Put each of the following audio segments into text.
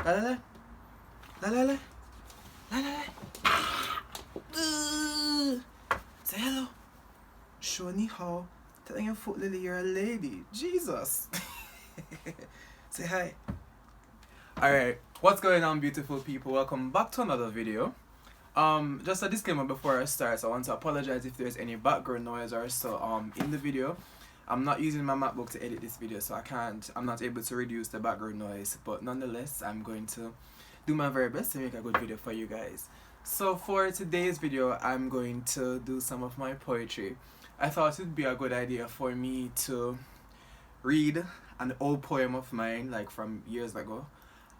La la la. La la la. La la la. Say hello. Show ni hao. Telling your foot lily you're a lady. Jesus. Say hi. Alright, what's going on, beautiful people? Welcome back to another video. Just a disclaimer before I start, so I want to apologize if there's any background noise or so in the video. I'm not using my MacBook to edit this video, so I'm not able to reduce the background noise, but nonetheless, I'm going to do my very best to make a good video for you guys. So for today's video, I'm going to do some of my poetry. I thought it would be a good idea for me to read an old poem of mine, like from years ago,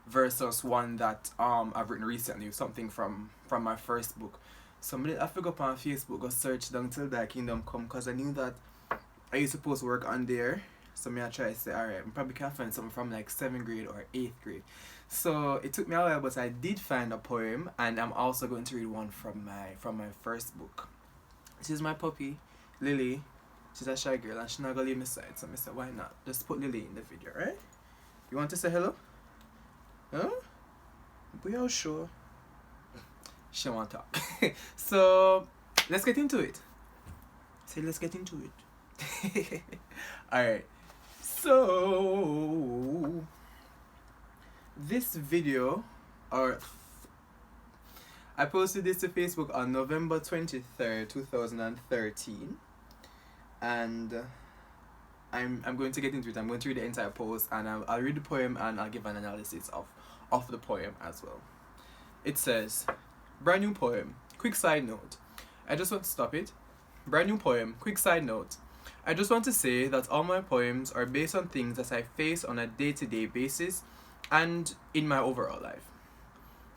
versus one that I've written recently, something from my first book. So I have to go up on Facebook, go search down till Thy Kingdom Come, because I knew that I used to post work on there. So I try to say, alright, I probably can find something from like 7th grade or 8th grade. So it took me a while, but I did find a poem, and I'm also going to read one from my first book. This is my puppy, Lily. She's a shy girl and she's not gonna leave my side, so I said, why not? Just put Lily in the video, right? You want to say hello? Huh? We are sure. She won't talk. So let's get into it. Say let's get into it. Alright. So this video, I posted this to Facebook on November 23rd, 2013. And I'm going to get into it. I'm going to read the entire post, and I'll read the poem and I'll give an analysis of the poem as well. It says, brand new poem. Quick side note. I just want to stop it. Brand new poem. Quick side note. I just want to say that all my poems are based on things that I face on a day-to-day basis and in my overall life.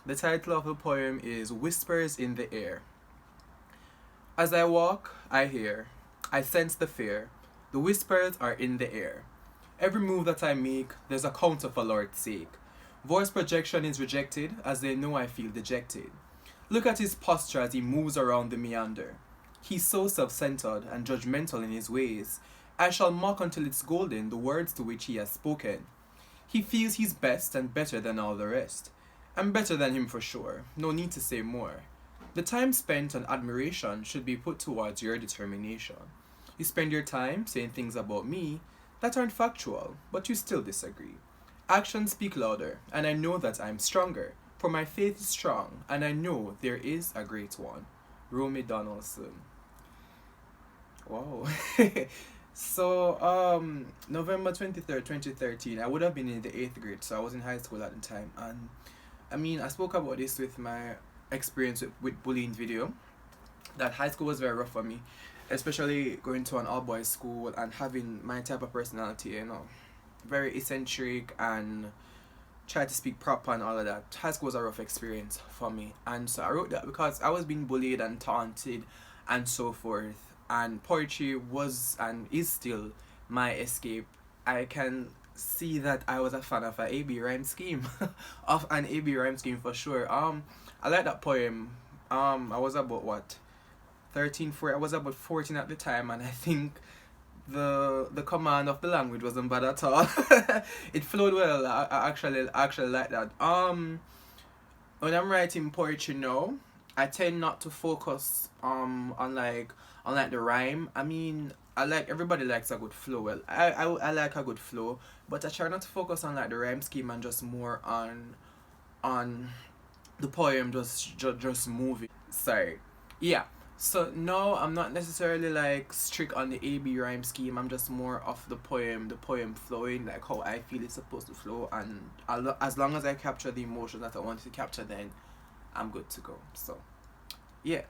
The title of the poem is Whispers in the Air. As I walk, I hear. I sense the fear. The whispers are in the air. Every move that I make, there's a counter for Lord's sake. Voice projection is rejected, as they know I feel dejected. Look at his posture as he moves around the meander. He's so self-centered and judgmental in his ways. I shall mock until it's golden the words to which he has spoken. He feels he's best and better than all the rest. I'm better than him for sure, no need to say more. The time spent on admiration should be put towards your determination. You spend your time saying things about me that aren't factual, but you still disagree. Actions speak louder, and I know that I'm stronger, for my faith is strong, and I know there is a great one. Romy Donaldson. Wow. So, November 23rd, 2013, I would have been in the 8th grade, so I was in high school at the time, and I mean, I spoke about this with my experience with bullying video, that high school was very rough for me, especially going to an all-boys school and having my type of personality, you know, very eccentric and try to speak proper and all of that. High school was a rough experience for me, and so I wrote that because I was being bullied and taunted and so forth, and poetry was and is still my escape. I can see that I was a fan of an AB rhyme scheme of an AB rhyme scheme for sure. I like that poem. I was about what, 13, 14, I was about 14 at the time, and I think the command of the language wasn't bad at all. It flowed well. I actually like that. When I'm writing poetry now, I tend not to focus on the rhyme. I mean, everybody likes a good flow. Well, I like a good flow, but I try not to focus on like the rhyme scheme and just more on the poem just moving. Sorry. Yeah. So no, I'm not necessarily like strict on the AB rhyme scheme. I'm just more of the poem flowing, like how I feel it's supposed to flow, and as long as I capture the emotion that I wanted to capture, then I'm good to go. So yeah.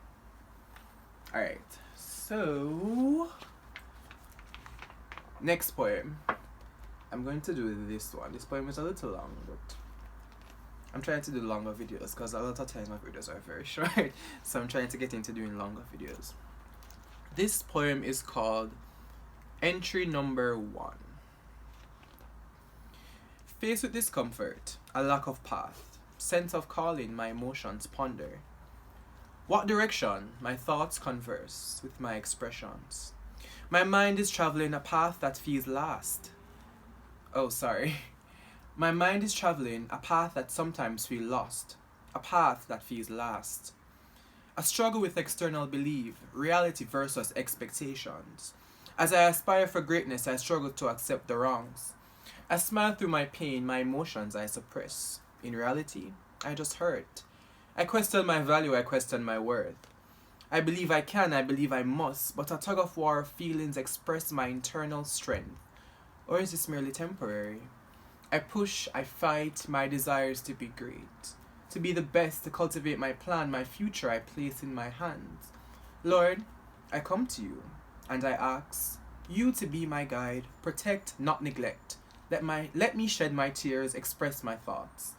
Alright. So next poem. I'm going to do this one. This poem is a little long, but I'm trying to do longer videos because a lot of times my videos are very short. So I'm trying to get into doing longer videos. This poem is called Entry Number 1. Faced with discomfort, a lack of path, sense of calling, my emotions ponder. What direction my thoughts converse with my expressions. My mind is traveling a path that feels last. Oh, sorry. My mind is traveling a path that sometimes feels lost, a path that feels last. A struggle with external belief, reality versus expectations. As I aspire for greatness, I struggle to accept the wrongs. I smile through my pain, my emotions I suppress. In reality, I just hurt. I question my value, I question my worth. I believe I can, I believe I must, but a tug of war of feelings express my internal strength. Or is this merely temporary? I push, I fight my desires to be great, to be the best, to cultivate my plan, my future I place in my hands. Lord, I come to you, and I ask you to be my guide, protect, not neglect. Let me shed my tears, express my thoughts.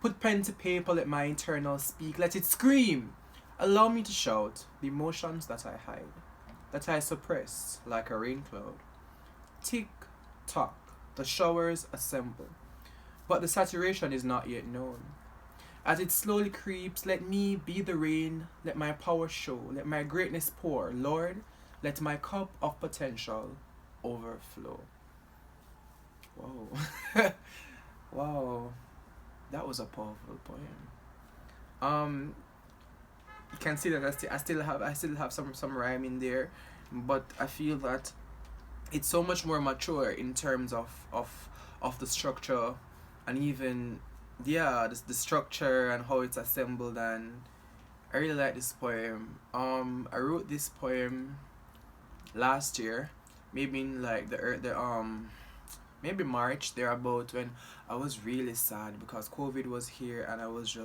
Put pen to paper, let my internal speak, let it scream. Allow me to shout the emotions that I hide, that I suppress like a rain cloud. Tick tock, the showers assemble, but the saturation is not yet known. As it slowly creeps, let me be the rain, let my power show, let my greatness pour. Lord, let my cup of potential overflow. Whoa. Wow. That was a powerful poem. Um, you can see that I still have some rhyme in there, but I feel that it's so much more mature in terms of the structure, and even the structure and how it's assembled. And I really like this poem. I wrote this poem last year, maybe in like the maybe March thereabout, when I was really sad because COVID was here, and I was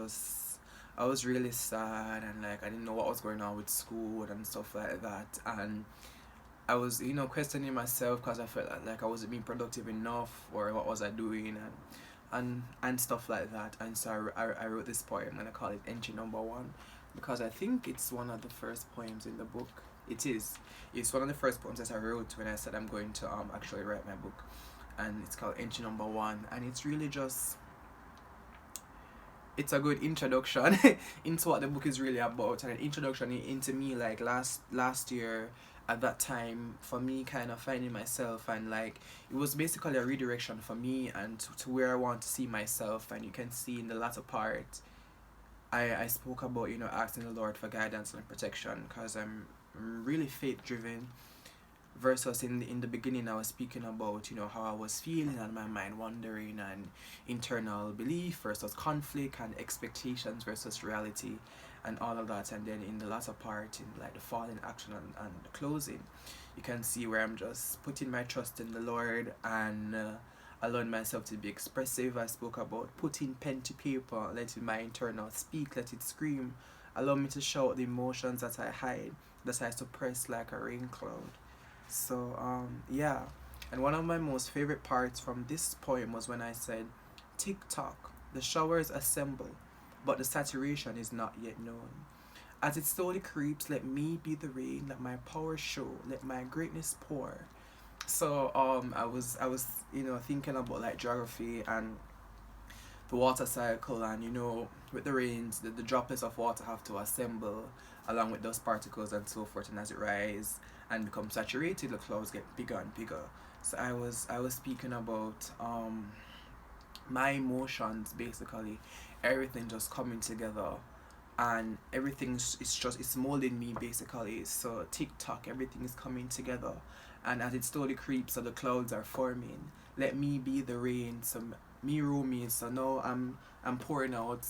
really sad, and like I didn't know what was going on with school and stuff like that. And I was, questioning myself because I felt like I wasn't being productive enough, or what was I doing, and stuff like that. And so I wrote this poem, and I call it Entry Number One, because I think it's one of the first poems in the book. It is. It's one of the first poems that I wrote when I said I'm going to actually write my book, and it's called Entry Number One, and it's really just, it's a good introduction into what the book is really about, and an introduction into me, like last year at that time, for me kind of finding myself. And like it was basically a redirection for me, and to where I want to see myself. And you can see in the latter part, I spoke about, asking the Lord for guidance and protection, because I'm really faith driven, versus in the beginning I was speaking about, how I was feeling and my mind wandering, and internal belief versus conflict, and expectations versus reality, and all of that. And then in the latter part, in like the falling action, and the closing, you can see where I'm just putting my trust in the Lord, and allowing myself to be expressive. I spoke about putting pen to paper, letting my internal speak, let it scream. Allow me to shout the emotions that I hide, that I suppress like a rain cloud. So yeah, and one of my most favorite parts from this poem was when I said, "Tick tock, the showers assemble, but the saturation is not yet known. As it slowly creeps, let me be the rain, let my power show, let my greatness pour." So I was thinking about like geography and the water cycle, and with the rains, the droplets of water have to assemble along with those particles and so forth, and as it rise and become saturated, the clouds get bigger and bigger. So I was speaking about my emotions, basically everything just coming together, and everything's it's molding me, basically. So tick tock, everything is coming together, and as it slowly creeps, so the clouds are forming. Let me be the rain, so me room me. So now I'm pouring out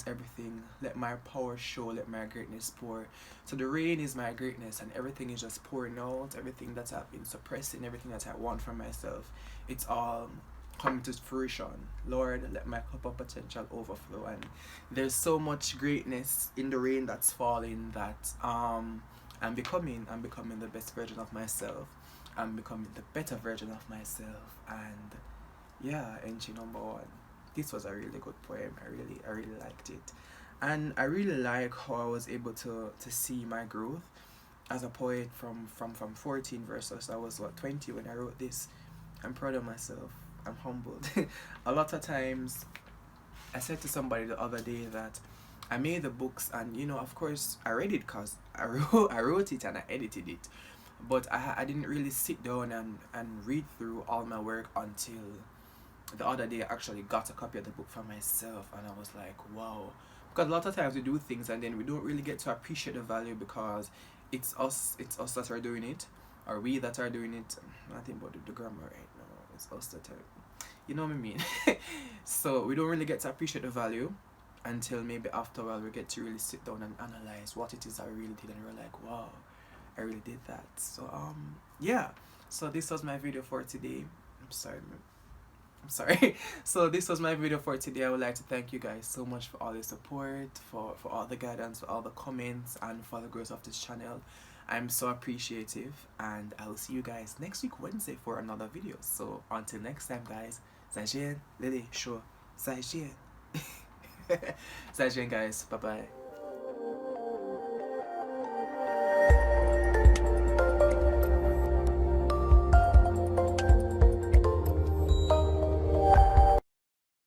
everything. Let my power show, let my greatness pour. So the rain is my greatness, and everything is just pouring out. Everything that I've been suppressing, everything that I want from myself, it's all coming to fruition. Lord, let my cup of potential overflow. And there's so much greatness in the rain that's falling, that I'm becoming the best version of myself. I'm becoming the better version of myself. And yeah, Entry Number One. This was a really good poem. I really liked it. And I really like how I was able to see my growth as a poet from 14 versus I was 20 when I wrote this. I'm proud of myself. I'm humbled. A lot of times, I said to somebody the other day that I made the books, and of course I read it because I wrote it and I edited it, but I didn't really sit down and read through all my work until the other day I actually got a copy of the book for myself, and I was like, wow. Because a lot of times we do things and then we don't really get to appreciate the value because it's us that are doing it, or we that are doing it. Nothing but the grammar right now. It's us that are, you know what I mean? So we don't really get to appreciate the value until maybe after a while we get to really sit down and analyze what it is I really did, and we're like, wow, I really did that. So yeah. So this was my video for today. I'm sorry. So this was my video for today. I would like to thank you guys so much for all the support, for all the guidance, for all the comments, and for the growth of this channel. I'm so appreciative, and I will see you guys next week Wednesday for another video. So until next time guys, 再见 Lily 说再见再见 guys, bye bye.